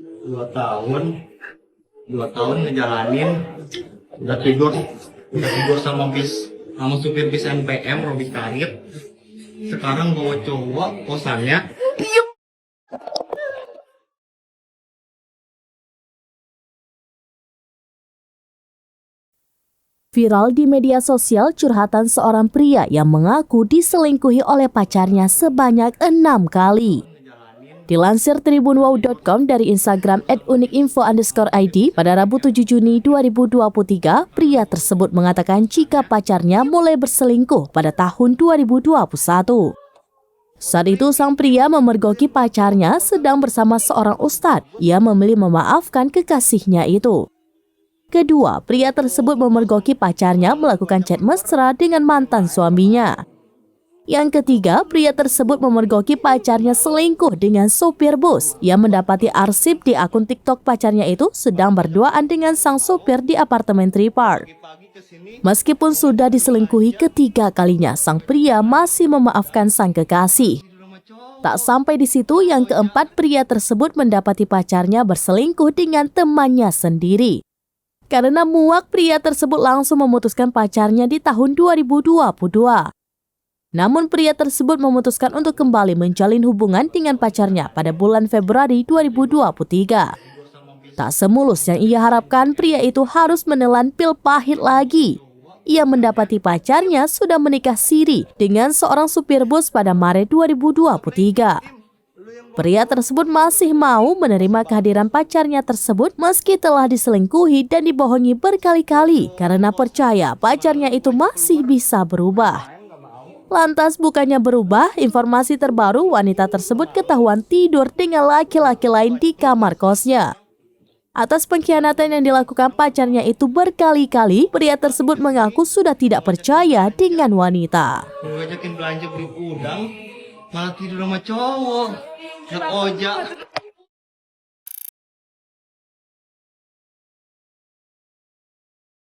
2 tahun, 2 tahun ngejalanin, udah tidur sama supir bis NPM Robi Karib. Sekarang bawa cowok kosannya. Viral di media sosial curhatan seorang pria yang mengaku diselingkuhi oleh pacarnya sebanyak 6 kali. Dilansir tribunwow.com dari Instagram @unikinfo_id pada Rabu 7 Juni 2023, pria tersebut mengatakan jika pacarnya mulai berselingkuh pada tahun 2021. Saat itu sang pria memergoki pacarnya sedang bersama seorang ustadz. Ia memilih memaafkan kekasihnya itu. Kedua, pria tersebut memergoki pacarnya melakukan chat mesra dengan mantan suaminya. Yang ketiga, pria tersebut memergoki pacarnya selingkuh dengan sopir bus. Ia mendapati arsip di akun TikTok pacarnya itu sedang berduaan dengan sang sopir di apartemen Tree Park. Meskipun sudah diselingkuhi ketiga kalinya, sang pria masih memaafkan sang kekasih. Tak sampai di situ, yang keempat, pria tersebut mendapati pacarnya berselingkuh dengan temannya sendiri. Karena muak, pria tersebut langsung memutuskan pacarnya di tahun 2022. Namun pria tersebut memutuskan untuk kembali menjalin hubungan dengan pacarnya pada bulan Februari 2023. Tak semulus yang ia harapkan, pria itu harus menelan pil pahit lagi. Ia mendapati pacarnya sudah menikah siri dengan seorang supir bus pada Maret 2023. Pria tersebut masih mau menerima kehadiran pacarnya tersebut meski telah diselingkuhi dan dibohongi berkali-kali karena percaya pacarnya itu masih bisa berubah. Lantas bukannya berubah, informasi terbaru wanita tersebut ketahuan tidur dengan laki-laki lain di kamar kosnya. Atas pengkhianatan yang dilakukan pacarnya itu berkali-kali, pria tersebut mengaku sudah tidak percaya dengan wanita. Ngajakin belanja beli udang, malah tidur sama cowok. Ojak.